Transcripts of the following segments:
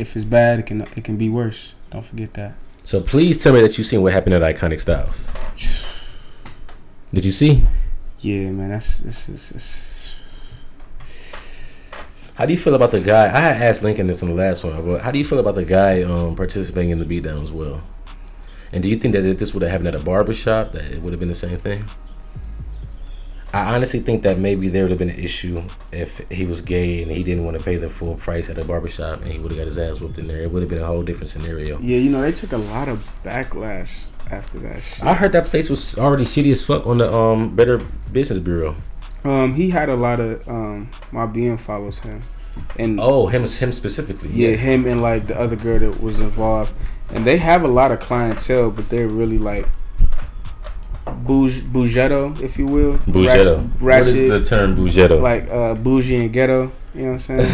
if it's bad, it can be worse. Don't forget that. So please tell me that you seen what happened at Iconic Styles. Did you see? Yeah, man. That's How do you feel about the guy? I had asked Lincoln this in the last one, but how do you feel about the guy participating in the beatdown as well? And do you think that if this would have happened at a barbershop, that it would have been the same thing? I honestly think that maybe there would have been an issue if he was gay and he didn't want to pay the full price at a barbershop and he would have got his ass whooped in there. It would have been a whole different scenario. Yeah, they took a lot of backlash after that shit. I heard that place was already shitty as fuck on the Better Business Bureau. He had a lot of my BM follows him. And him specifically. Yeah, him and like the other girl that was involved. And they have a lot of clientele, but they're really like boujhetto, if you will. Boujhetto. What is the term boujhetto? Like bougie and ghetto. You know what I'm saying?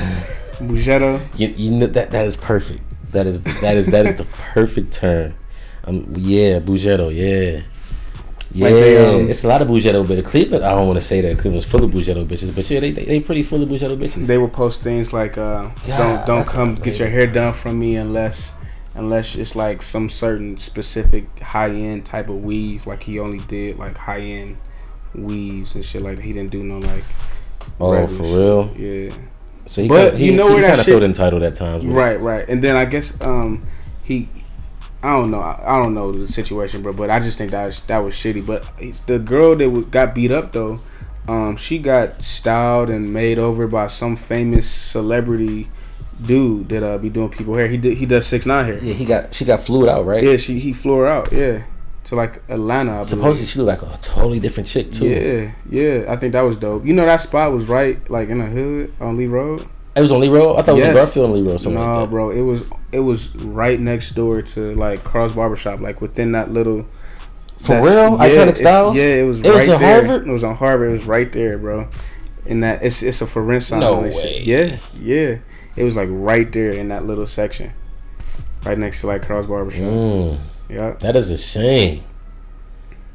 Boujhetto. You know that is perfect. That is the perfect term. Yeah, boujhetto. Yeah. Yeah, like it's a lot of boujhetto, but Cleveland, I don't want to say that Cleveland's full of boujhetto bitches, but yeah, they pretty full of boujhetto bitches. They will post things like, don't come get your hair done from me unless it's like some certain specific high end type of weave. Like he only did like high end weaves and shit like that. He didn't do no like. Oh, for real? Yeah. So he kind of felt entitled at times. Right. And then I guess I don't know the situation, bro. But I just think that was shitty. But the girl that got beat up though, she got styled and made over by some famous celebrity dude that be doing people hair. He does 6ix9ine hair. Yeah, she got flew out, right? Yeah, he flew her out. Yeah, to like Atlanta. Supposedly she looked like a totally different chick too. Yeah. I think that was dope. You know that spot was right like in the hood on Lee Road. It was on Lee Road? I thought it was in Garfield on Lee Road. No, like that. Bro. It was right next door to like Carl's Barbershop, like within that little. For real? Iconic Styles? Yeah, it was. It was in Harvard. It was on Harvard. It was right there, bro. And that it's a for rent sign. No way. Yeah. It was like right there in that little section, right next to like Carl's Barbershop. Yeah. That is a shame.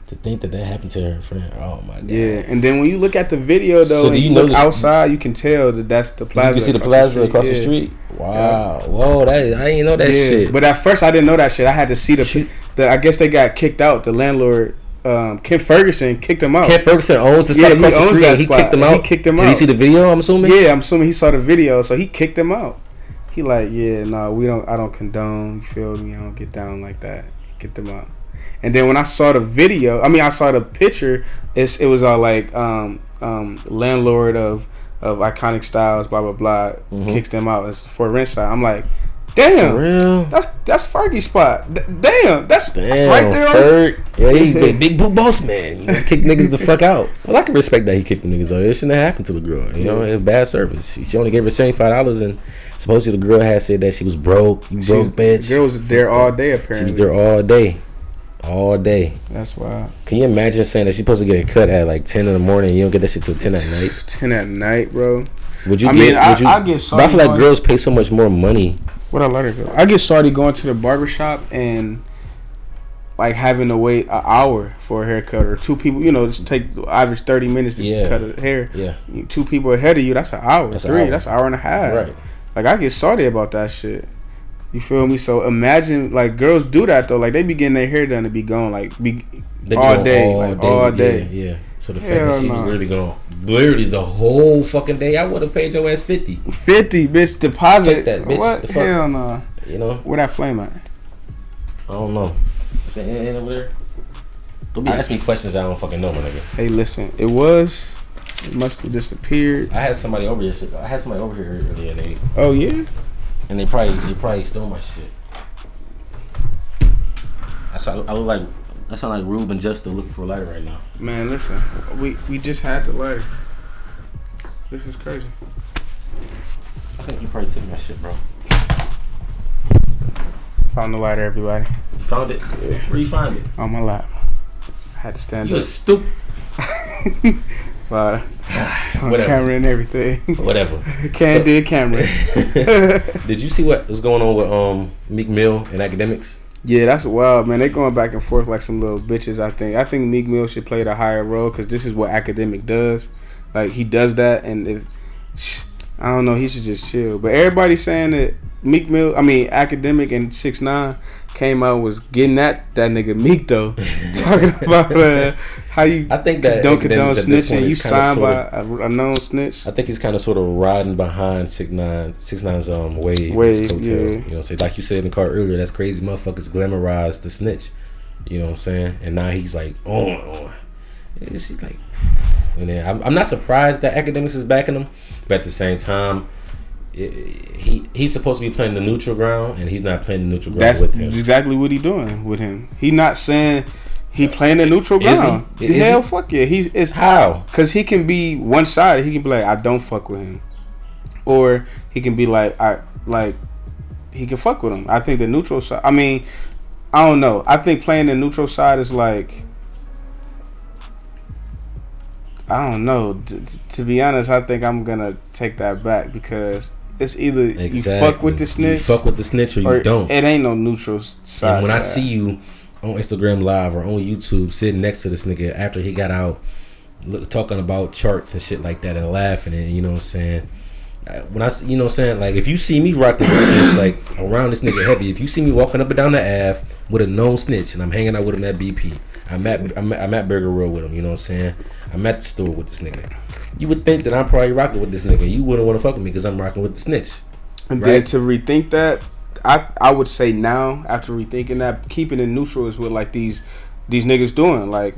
To think that happened to her friend. Oh my god. Yeah, and then when you look at the video though, so and you look outside, you can tell that that's the plaza. You can see the plaza across the street. Wow. Yeah. Whoa, I didn't know that shit. But at first I didn't know that shit. I had to see the I guess they got kicked out. The landlord, Ken Ferguson, kicked him out. Ken Ferguson owns the spot across the street. And he kicked him out. He kicked him out. Did he see the video? I'm assuming. Yeah, I'm assuming he saw the video, so he kicked him out. He like, I don't condone. You feel me? I don't get down like that. He kicked him out. And then when I saw the video, I saw the picture. It was all like landlord of Iconic Styles, blah blah blah, kicks them out. It's for rent side. I'm like, damn, for real? That's Fergie's spot. Damn, that's right there. Yeah, he big boot boss man. You know, kick niggas the fuck out. Well, I can respect that he kicked the niggas out. It shouldn't have happened to the girl. You know, it was bad service. She only gave her $75, and supposedly the girl had said that she was broke. You broke, bitch. The girl was there all day. Apparently, she was there all day. All day. That's wild. Can you imagine saying that she's supposed to get a cut at like 10 in the morning and you don't get that shit till 10 at night? 10 at night, bro. Would you? I get sorry. But I feel like girls pay so much more money. What I let her go. I get sorry going to the barbershop and like having to wait an hour for a haircut, or two people. Just take average 30 minutes to cut a hair. Yeah. Two people ahead of you, that's an hour. That's an hour and a half. Right. Like I get salty about that shit. You feel me? So imagine like girls do that though. Like they be getting their hair done and be gone like all day. Yeah. So the fact that she was literally gone, the whole fucking day, I would have paid your ass 50. 50, bitch. Deposit. Take that, bitch. What? Hell no. You know where that flame at? I don't know. Is that in over there? Don't be asking me questions I don't fucking know, my nigga. Hey, listen. It must have disappeared. I had somebody over here. Earlier, and oh yeah. And they probably stole my shit. I look like that sound like Rube and Justa looking for a lighter right now. Man, listen, we just had the lighter. This is crazy. I think you probably took my shit, bro. Found the lighter, everybody. You found it? Yeah. Where you find it? On my lap. I had to stand up. You was stupid. But it's on camera and everything. Whatever. Candid camera. Did you see what was going on with Meek Mill and Academics? Yeah, that's wild, man. They going back and forth like some little bitches. I think Meek Mill should play the higher role because this is what Academic does. Like he does that, and if I don't know, he should just chill. But everybody's saying that Meek Mill, Academic and 6ix9ine came out was getting at that nigga Meek though, talking about how you I think that don't condone snitching. You signed by of, a known snitch. I think he's kind of sort of riding behind 6ix9ine's wave, his coattail. Yeah. You know what I'm saying? Like you said in the car earlier, that's crazy. Motherfuckers glamorize the snitch. You know what I'm saying? And now he's like, He's like, and then I'm not surprised that Academics is backing him, but at the same time, he's supposed to be playing the neutral ground, and he's not playing the neutral ground with him. That's exactly what he's doing with him. He not saying he playing the neutral ground. Hell, fuck yeah. It's how? Because he can be one sided. He can be like, I don't fuck with him, or he can be like, he can fuck with him. I think the neutral side. I don't know. I think playing the neutral side is like, I don't know. To be honest, I think I'm gonna take that back because it's either you fuck with the snitch, or you don't. It ain't no neutral side. And when I see you on Instagram Live or on YouTube sitting next to this nigga after he got out, talking about charts and shit like that and laughing, and you know what I'm saying. When I, you know what I'm saying, like if you see me rocking with snitch, like around this nigga heavy, if you see me walking up and down the Ave with a known snitch and I'm hanging out with him at BP, I'm at Burger Road with him, you know what I'm saying, I'm at the store with this nigga, you would think that I'm probably rocking with this nigga. You wouldn't want to fuck with me because I'm rocking with the snitch. And then to rethink that, I would say now after rethinking that, keeping it neutral is what like these niggas doing, like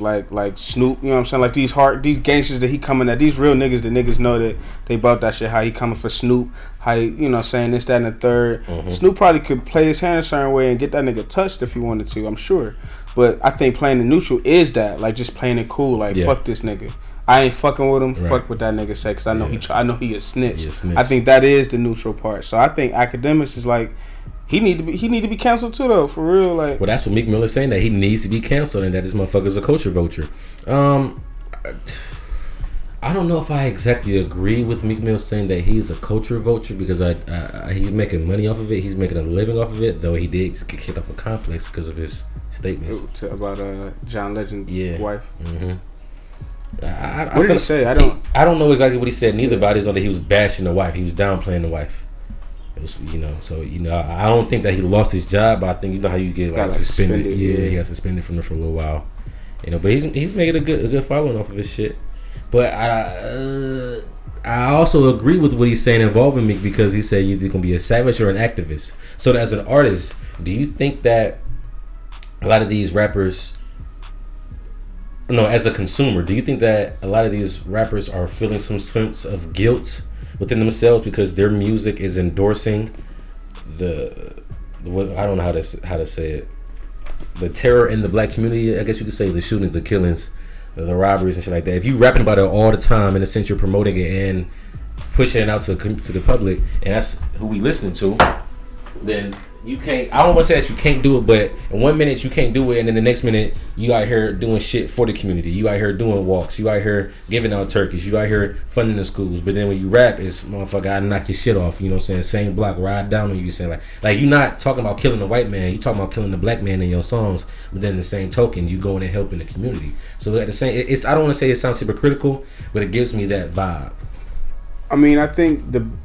Snoop, you know what I'm saying, like these gangsters that he coming at, these real niggas, the niggas know that they about that shit, how he coming for Snoop, how he, you know, saying this, that, and the third. Mm-hmm. Snoop probably could play his hand a certain way and get that nigga touched if he wanted to, I'm sure. But I think playing the neutral is that, like just playing it cool, like fuck this nigga. I ain't fucking with him. Right. Fuck what that nigga say, cause I know he a snitch. I think that is the neutral part. So I think Academics is like, he need to be canceled too though, for real. Like, well, that's what Meek Mill is saying, that he needs to be canceled and that this motherfucker's a culture vulture. I don't know if I exactly agree with Meek Mill saying that he's a culture vulture because he's making money off of it. He's making a living off of it, though he did get kicked off a complex because of his statements about John Legend's wife. Mm-hmm. What did he say? I don't know exactly what he said neither, but I just know that he was bashing the wife. He was downplaying the wife. It was, I don't think that he lost his job, but I think how you get like suspended. Yeah, he got suspended from there for a little while. But he's making a good following off of his shit. But I also agree with what he's saying involving me, because he said you're gonna be a savage or an activist. So as an artist, do you think that a lot of these rappers, as a consumer, do you think that a lot of these rappers are feeling some sense of guilt within themselves because their music is endorsing the I don't know how to say it, the terror in the black community? I guess you could say the shootings, the killings, the robberies and shit like that. If you rapping about it all the time, in a sense you're promoting it and pushing it out to the public, and that's who we listening to, then you can't. I don't want to say that you can't do it, but in 1 minute you can't do it, and then the next minute you out here doing shit for the community. You out here doing walks. You out here giving out turkeys. You out here funding the schools. But then when you rap, it's motherfucker, I knock your shit off. You know what I'm saying? Same block, ride down on you. Saying like you're not talking about killing the white man. You talking about killing the black man in your songs. But then the same token, you going and helping the community. So at the same, I don't want to say it sounds hypocritical, but it gives me that vibe. I think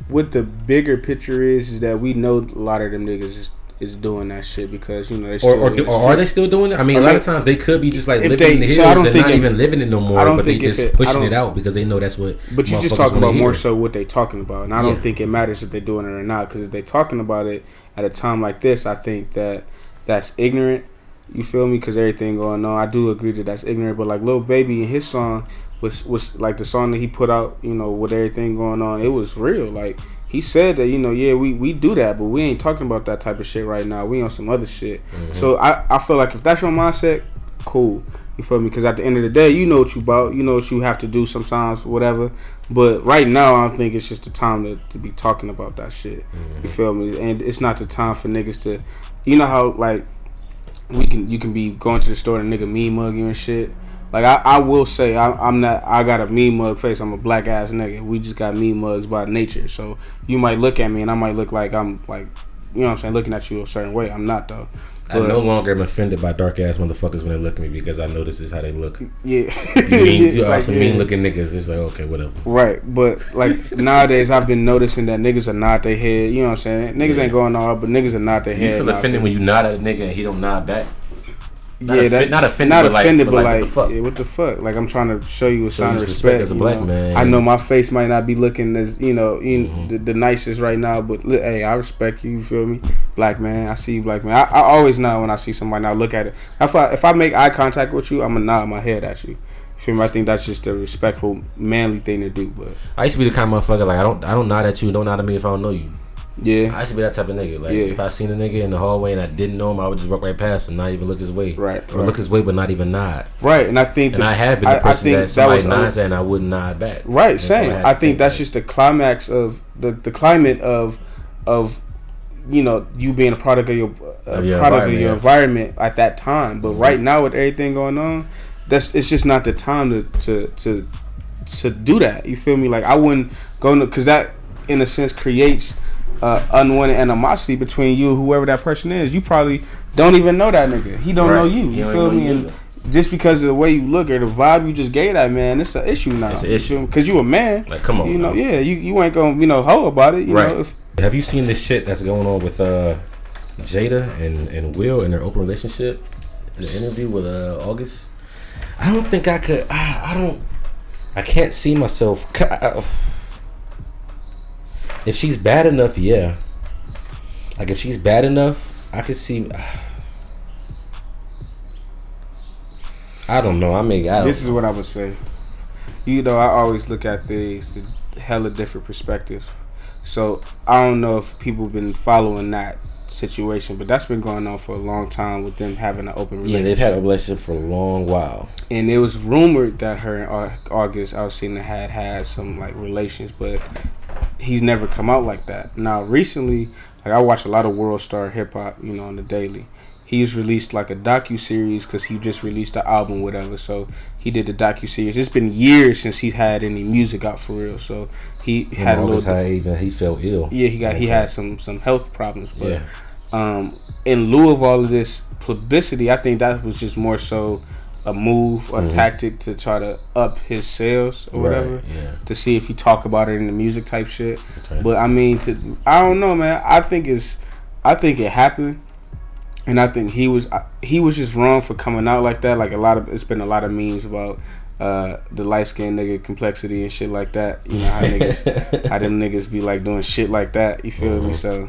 what the bigger picture is that we know a lot of them niggas is doing that shit because they still or are they still doing it? A lot of times they could be just like living in the hills and not even living it no more, but they just pushing it out because they know that's what. But you're just talking about more so what they talking about, and I don't think it matters if they're doing it or not, because if they're talking about it at a time like this, I think that's ignorant. You feel me? Because everything going on, I do agree that that's ignorant. But like Lil Baby in his song was like the song that he put out, with everything going on, it was real. Like he said that, we do that, but we ain't talking about that type of shit right now. We on some other shit. Mm-hmm. So I feel like if that's your mindset, cool. You feel me? Because at the end of the day, you know what you about. You know what you have to do sometimes, whatever. But right now, I think it's just the time to be talking about that shit. Mm-hmm. You feel me? And it's not the time for niggas to, how like you can be going to the store and a nigga mean mug you and shit. Like I will say I'm not. I got a mean mug face. I'm a black ass nigga. We just got mean mugs by nature. So you might look at me and I might look like I'm like you know what I'm saying, looking at you a certain way. I'm not though. I no longer am offended by dark ass motherfuckers when they look at me because I know this is how they look. Yeah, you are some mean looking niggas. It's like, okay, whatever. Right, but like nowadays, I've been noticing that niggas are nod their head. You know what I'm saying? Niggas ain't going all, but niggas are nod their head. You feel offended when you nod at a nigga and he don't nod back? Not offended, but like, what the fuck? Yeah, what the fuck? Like, I'm trying to show you a sign of respect as a black man. I know my face might not be looking as the nicest right now, but hey, I respect you. You feel me, black man? I see you, black man. I always nod when I see somebody. Now look at it. If I make eye contact with you, I'm gonna nod my head at you. You feel me? I think that's just a respectful, manly thing to do. But I used to be the kind of motherfucker like I don't nod at you. Don't nod at me if I don't know you. Yeah, I used to be that type of nigga. Like if I seen a nigga in the hallway and I didn't know him, I would just walk right past him, not even look his way. Or look his way, but not even nod. Right, and I think I have been the person that somebody nods at and I wouldn't nod back. Right, same. I think that's just the climax of the climate of you being a product of your environment at that time. But right now with everything going on, it's just not the time to do that. You feel me? Like I wouldn't go because that in a sense creates unwanted animosity between you and whoever that person is. You probably don't even know that nigga. He don't know you. You feel me? And just because of the way you look or the vibe you just gave that man, it's an issue now. It's an issue because you a man. Like, come on, you ain't gonna hoe about it. You know. Have you seen this shit that's going on with Jada and Will in their open relationship? The interview with August. I don't think I could. I can't see myself. If she's bad enough, yeah. Like if she's bad enough, I could see. I don't know. This is what I would say. I always look at things in hella different perspectives. So I don't know if people have been following that situation, but that's been going on for a long time with them having an open relationship. Yeah, they've had a relationship for a long while. And it was rumored that her and August Alsina had some like relations, but he's never come out like that. Now recently, like I watch a lot of World Star Hip Hop, on the daily. He's released like a docu-series because he just released the album, whatever. So he did the docu-series. It's been years since he's had any music out for real. So he had a little. He felt ill. Yeah, he had some health problems. But in lieu of all of this publicity, I think that was just more so a move, a tactic to try to up his sales or whatever, to see if he talk about it in the music type shit. Okay. But I mean, I don't know, man. I think it happened. And I think he was just wrong for coming out like that. Like it's been a lot of memes about the light skinned nigga complexity and shit like that. You know how them niggas be like doing shit like that. You feel me? So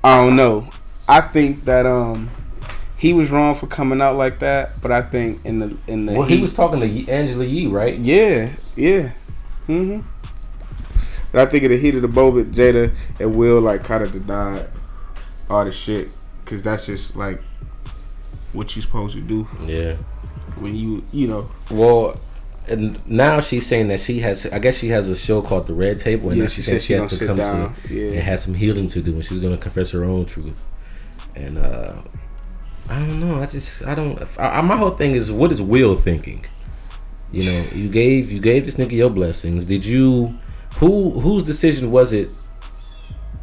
I don't know. I think that he was wrong for coming out like that. But I think in the he was talking to Angela Yee, right? Yeah. But I think in the heat of the moment, Jada and Will like kind of denied all the shit. Because that's just, like, what you supposed to do. Yeah. When you. Well, and now she's saying that she has a show called The Red Table. And now she said she has to come down and have some healing to do. And she's going to confess her own truth. And, I don't know. My whole thing is, what is Will thinking? You gave this nigga your blessings. Did you, whose decision was it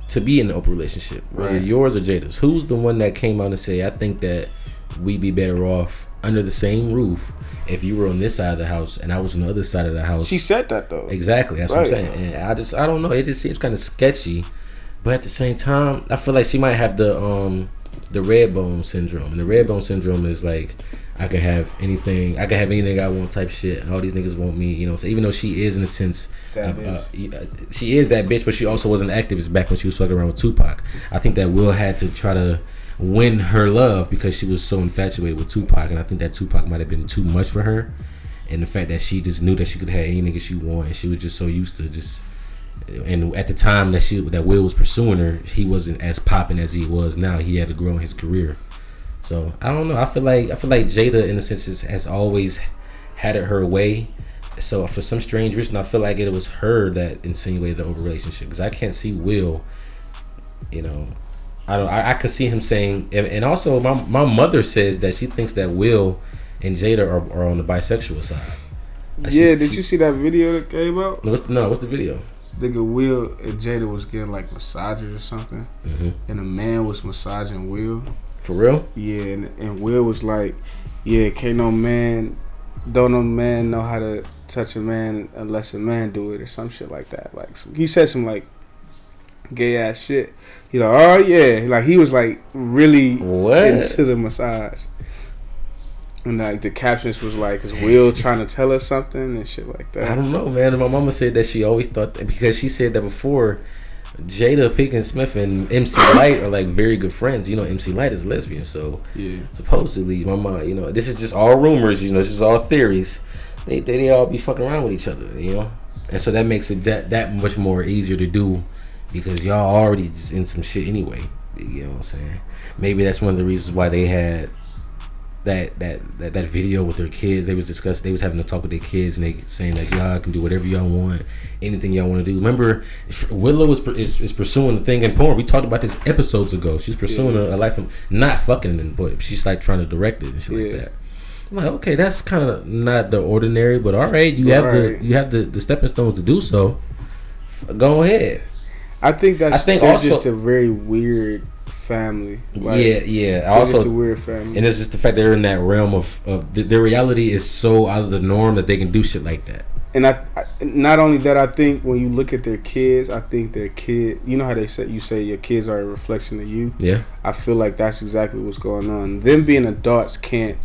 to be in an open relationship? Was it yours or Jada's? Who's the one that came out and say, I think that we'd be better off under the same roof if you were on this side of the house and I was on the other side of the house? She said that though. Exactly. That's what I'm saying. And I don't know. It just seems kind of sketchy. But at the same time, I feel like she might have the red bone syndrome. And the red bone syndrome is like, I can have anything I want type shit. And all these niggas want me, So even though she is in a sense, she is that bitch, but she also was an activist back when she was fucking around with Tupac. I think that Will had to try to win her love because she was so infatuated with Tupac, and I think that Tupac might have been too much for her. And the fact that she just knew that she could have any nigga she wanted, and she was just so used to just. And at the time that Will was pursuing her, he wasn't as popping as he was now. He had to grow in his career. So I don't know. I feel like Jada, in a sense, has always had it her way. So for some strange reason, I feel like it was her that insinuated the open relationship. Because I can't see Will. I can see him saying, and also my mother says that she thinks that Will and Jada are on the bisexual side. Did you see that video that came out? What's the video? nigga Will and Jada was getting like massages or something, and a man was massaging Will. For real? Yeah, and Will was like, yeah, can't no man know how to touch a man unless a man do it or some shit like that. Like he said some like gay ass shit. He like, oh yeah, like he was like really into the massage. And like the captions was like, "Is Will trying to tell us something?" and shit like that. I don't know, man. My mama said that she always thought that, because she said that before, Jada Pinkett Smith and MC Lyte are like very good friends. You know, MC Lyte is lesbian, so yeah. Supposedly, my mom, you know, this is just all rumors. You know, this is all theories. They all be fucking around with each other. You know, and so that makes it that much more easier to do, because y'all already just in some shit anyway. You know what I'm saying? Maybe that's one of the reasons why they had that video with their kids. They was having to talk with their kids, and they saying that y'all can do whatever y'all want, anything y'all want to do. Remember, Willow is pursuing the thing in porn. We talked about this episodes ago. She's pursuing a life of not fucking them, but she's like trying to direct it and shit like that. I'm like, okay, that's kind of not the ordinary, but all right, you have the stepping stones to do so. Go ahead. I think also just a very weird family. Like, yeah. Also, just a weird family, and it's just the fact that they're in that realm of their reality is so out of the norm that they can do shit like that. And I not only that, I think when you look at their kids, I think their kid. You know how they say your kids are a reflection of you. Yeah. I feel like that's exactly what's going on. Them being adults can't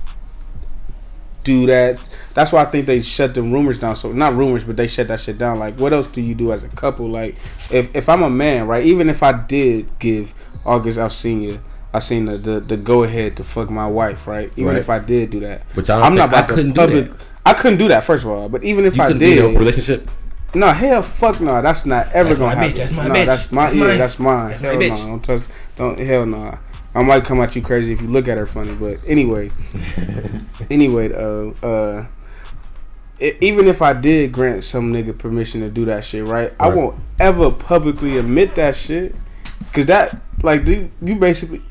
do that. That's why I think they shut them rumors down. So not rumors, but they shut that shit down. Like, what else do you do as a couple? Like, if I'm a man, right? Even if I did give August Alsina the go ahead to fuck my wife, right? Even if I did do that, which I'm not about to public. I couldn't do that, first of all. But even if I did, in a relationship. No, hell, fuck no. That's not ever gonna happen. That's my bitch. That's mine. That's mine. Hell no. Don't touch. Hell no. I might come at you crazy if you look at her funny, but anyway, even if I did grant some nigga permission to do that shit, right? I won't ever publicly admit that shit, cause that, like, you basically,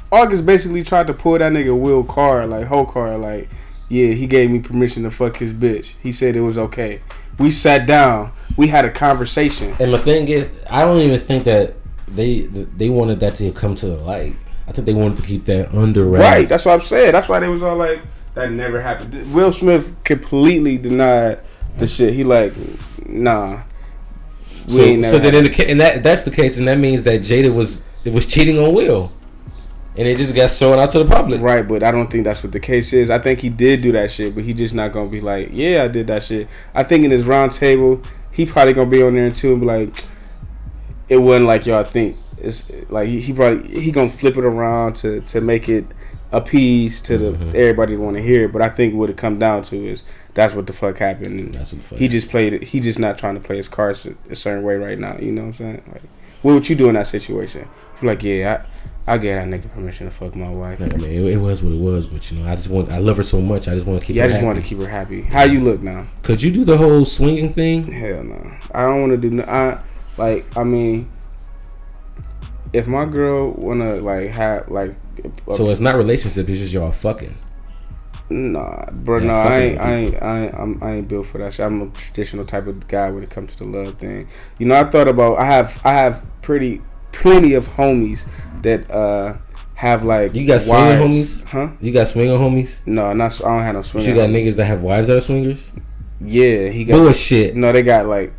August basically tried to pull that nigga Will car, like, whole car, like, yeah, he gave me permission to fuck his bitch. He said it was okay. We sat down, we had a conversation. And the thing is, I don't even think that they wanted that to come to the light. I think they wanted to keep that under wraps. Right, that's what I'm saying. That's why they was all like, that never happened. Will Smith completely denied the shit. He like, nah. So then that's the case, and that means that Jada was cheating on Will, and it just got thrown out to the public. Right, but I don't think that's what the case is. I think he did do that shit, but he just not gonna be like, yeah, I did that shit. I think in his round table, he probably gonna be on there too and be like, it wasn't like y'all think. It's like he gonna flip it around to make it appease to the everybody want to hear it. But I think what it come down to is that's what the fuck happened. And that's what the fuck he just played it. He just not trying to play his cards a certain way right now. You know what I'm saying? Like, what would you do in that situation? You're like, yeah, I gave that nigga permission to fuck my wife. I mean, it was what it was, but you know, I love her so much. I just want to keep. Yeah, her I just happy. want to keep her happy. How you look now? Could you do the whole swinging thing? Hell no. I don't want to do. I mean, if my girl wanna like have like. So it's not relationship. It's just y'all fucking. Nah, bro. No, I ain't built for that shit. I'm a traditional type of guy when it comes to the love thing. You know, I thought about. I have plenty of homies that have like. You got swinger homies? Huh? You got swinger homies? No, not. I don't have no swinger. But you got niggas that have wives that are swingers? Yeah, he got bullshit. No, they got like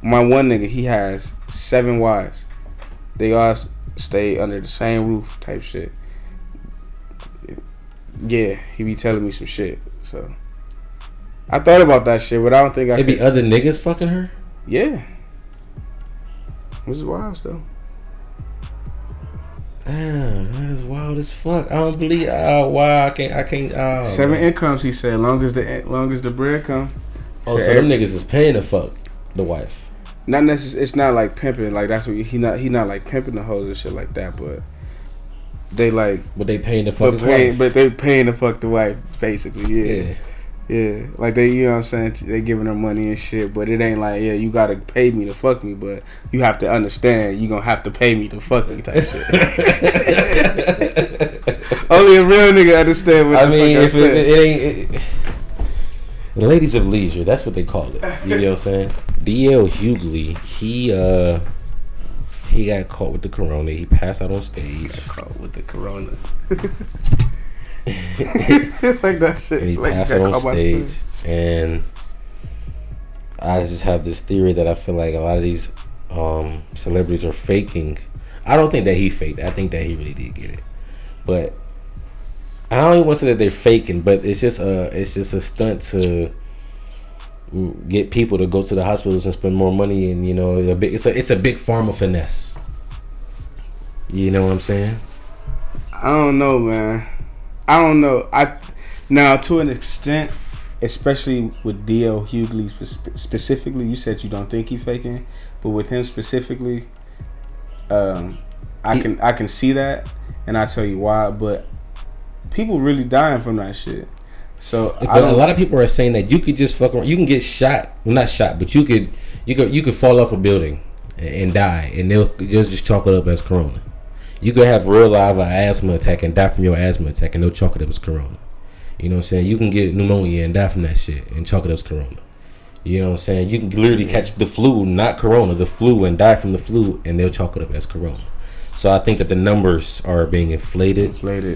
my one nigga. He has 7 wives. They all stay under the same roof type shit. Yeah, he be telling me some shit. So I thought about that shit, but I don't think I could. Be other niggas fucking her? Yeah. This is wild though. Damn, that is wild as fuck. I don't believe. Wow, I can't. 7 incomes, he said. Long as the bread come. Oh, so them niggas is paying to fuck the wife. Not necessarily. It's not like pimping. Like that's what he not like pimping the hoes and shit like that. But they like. But they paying to fuck his wife. But they paying to fuck the wife, basically. Yeah. Like they, you know what I'm saying? They giving her money and shit. But it ain't like, yeah, you gotta pay me to fuck me. But you have to understand, you gonna have to pay me to fuck me type shit. Only a real nigga understand what. I mean, if it ain't. Ladies of leisure, that's what they call it. You know what I'm saying? DL Hughley, he got caught with the corona. He passed out on stage. Got caught with the corona. Like that shit. And he like passed out on stage. And I just have this theory that I feel like a lot of these celebrities are faking. I don't think that he faked. I think that he really did get it. But I don't even want to say that they're faking, but it's just a stunt to get people to go to the hospitals and spend more money, and it's a big pharma finesse. You know what I'm saying? I don't know, man. I don't know. Now to an extent, especially with DL Hughley specifically, you said you don't think he faking, but with him specifically, I can see that, and I tell you why. But people really dying from that shit. So but a lot of people are saying that you could just fuck around. You can get shot, well, not shot, but you could fall off a building and die, and they'll just chalk it up as corona. You could have real live asthma attack and die from your asthma attack, and they'll chalk it up as corona. You know what I'm saying? You can get pneumonia and die from that shit and chalk it up as corona. You know what I'm saying? You can literally catch the flu, not corona, the flu, and die from the flu, and they'll chalk it up as corona. So I think that the numbers are being inflated.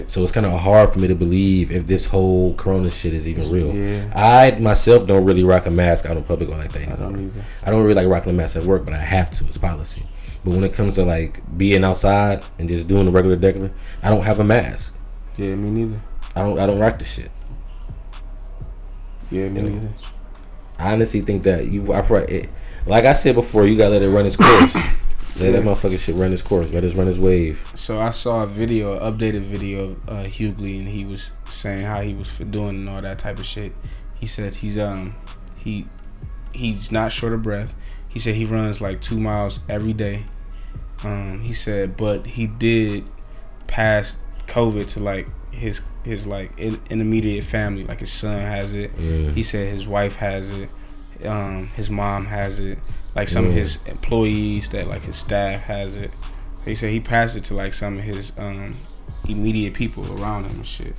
So it's kind of hard for me to believe if this whole corona shit is even real. Yeah. I myself don't really rock a mask out in public or like that anymore. I don't either. I don't really like rocking a mask at work, but I have to. It's policy. But when it comes to like being outside and just doing the regular, I don't have a mask. Yeah, me neither. I don't rock the shit. Yeah, me neither. I honestly think that like I said before, you gotta let it run its course. Let that motherfucking shit run its course. Let it run its wave. So I saw an updated video of Hughley, and he was saying how he was doing and all that type of shit. He said he's not short of breath. He said he runs like 2 miles every day. He said, but he did pass COVID to like his like in immediate family. Like his son has it. Yeah. He said his wife has it. His mom has it. Like some of his employees, that like his staff has it. He said he passed it to like some of his immediate people around him and shit.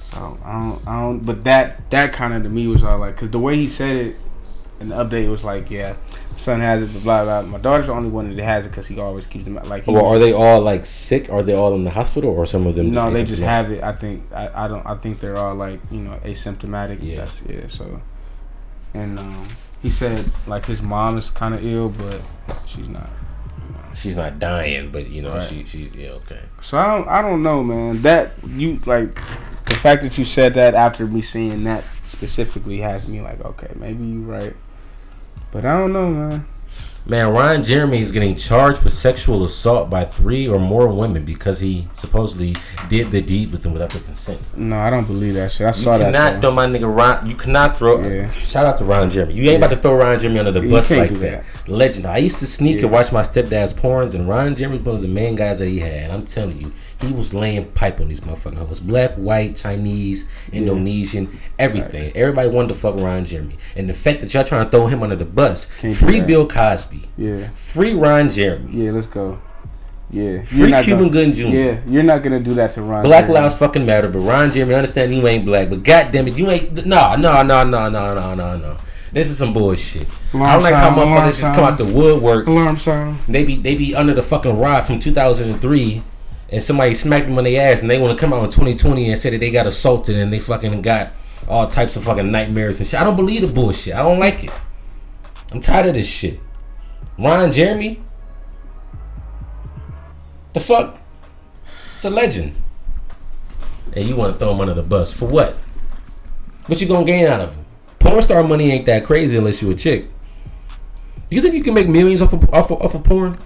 So I don't. But that kind of to me was all like, because the way he said it in the update was like, yeah, my son has it, blah blah. My daughter's the only one that has it because he always keeps them like. Well, are they all like sick? Are they all in the hospital, or some of them? No, they just have it. I think I think they're all like asymptomatic. Yeah. So, and he said like his mom is kind of ill, but she's not. She's not dying, but right. she okay. So I don't know, man. That you like the fact that you said that after me seeing that specifically has me like, okay, maybe you're right, but I don't know, man. Man, Ron Jeremy is getting charged with sexual assault by 3 or more women because he supposedly did the deed with them without their consent. No, I don't believe that shit. I saw that. You cannot throw my nigga Ron. You cannot throw. Yeah. Shout out to Ron Jeremy. You ain't about to throw Ron Jeremy under the bus like that. Legend. I used to sneak and watch my stepdad's porns, and Ron Jeremy was one of the main guys that he had. I'm telling you, he was laying pipe on these motherfucking hoes. Black, white, Chinese, Indonesian, everything. Nice. Everybody wanted to fuck Ron Jeremy. And the fact that y'all trying to throw him under the bus, free Bill Cosby. Yeah. Free Ron Jeremy. Yeah, let's go. Yeah. Free Cuban Gooding Jr. Yeah, you're not gonna do that to Ron. Black Jeremy. Lives fucking matter, but Ron Jeremy, I understand you ain't black, but goddamn it, you ain't. No. This is some bullshit. I don't like how motherfuckers just come out the woodwork. Alarm sound. They be under the fucking rock from 2003, and somebody smacked them on their ass, and they want to come out in 2020 and say that they got assaulted and they fucking got all types of fucking nightmares and shit. I don't believe the bullshit. I don't like it. I'm tired of this shit. Ron Jeremy? The fuck? It's a legend. And you want to throw him under the bus. For what? What you gonna gain out of him? Porn star money ain't that crazy unless you a chick. Do you think you can make millions off of porn?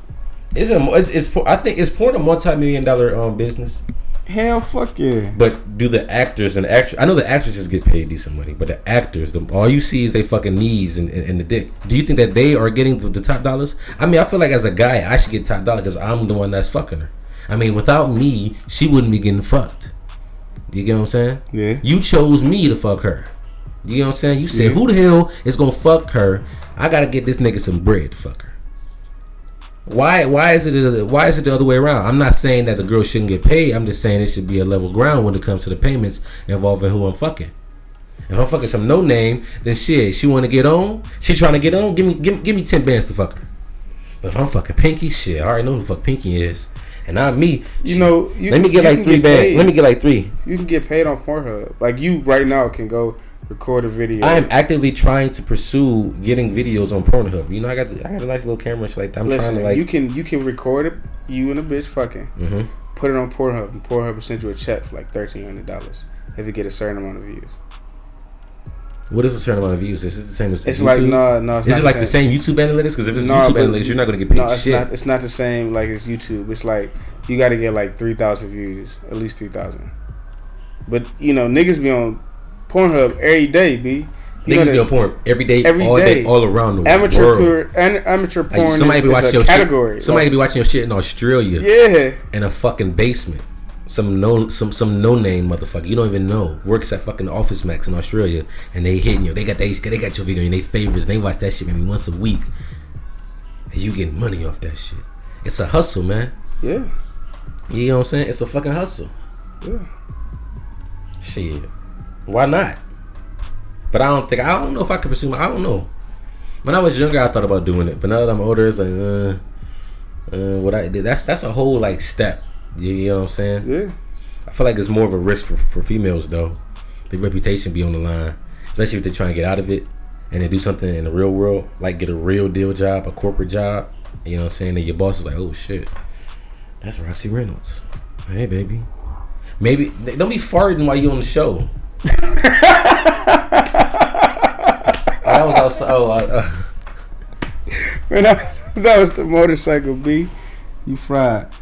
I think is porn a multi-million-dollar business? Hell, fuck yeah. But do the actors and I know the actresses get paid decent money, but the actors, all you see is they fucking knees and the dick. Do you think that they are getting the top dollars? I mean, I feel like as a guy, I should get top dollar because I'm the one that's fucking her. I mean, without me, she wouldn't be getting fucked. You get what I'm saying? Yeah. You chose me to fuck her. You know what I'm saying? You said, who the hell is gonna fuck her? I gotta get this nigga some bread to fuck her. Why is it the other way around? I'm not saying that the girl shouldn't get paid. I'm just saying it should be a level ground when it comes to the payments involving who I'm fucking. If I'm fucking some no name, then shit, she want to get on. She trying to get on. Give me 10 bands to fuck her. But if I'm fucking Pinky, shit, I already know who the fuck Pinky is. And not me. You know, let me get like 3 bands. Let me get like 3. You can get paid on Pornhub. Like you right now can go record a video. I am actively trying to pursue getting videos on Pornhub. You know, I got a nice little camera and shit like that. I'm trying to like. You can record it. You and a bitch fucking. Mm-hmm. Put it on Pornhub, and Pornhub will send you a check for like $1,300 if you get a certain amount of views. What is a certain amount of views? Is it the same as it's YouTube? Like no. Is it like the same YouTube analytics? Because if it's YouTube analytics, you're not gonna get paid shit. It's not the same like it's YouTube. It's like you got to get like 3,000 views, at least 3,000. But you know, niggas be on Pornhub every day, b. Niggas be on porn every day, all day, all around the world. Amateur porn like somebody be watching is a your category. Shit, somebody be watching your shit in Australia. Yeah. In a fucking basement. Some no name motherfucker you don't even know works at fucking Office Max in Australia, and they hitting you. They got your video and they favorites. And they watch that shit maybe once a week, and you getting money off that shit. It's a hustle, man. Yeah. You know what I'm saying? It's a fucking hustle. Yeah. Shit. Why not? But I don't know if I could pursue I don't know. When I was younger, I thought about doing it, but now that I'm older, it's like, what I did. That's a whole like step. You know what I'm saying? Yeah. I feel like it's more of a risk for females though. Their reputation be on the line, especially if they're trying to get out of it and they do something in the real world, like get a real deal job, a corporate job. You know what I'm saying? And your boss is like, oh shit, that's Roxy Reynolds. Hey baby, maybe don't be farting while you on the show. That was also Man, that was the motorcycle, B. You fried.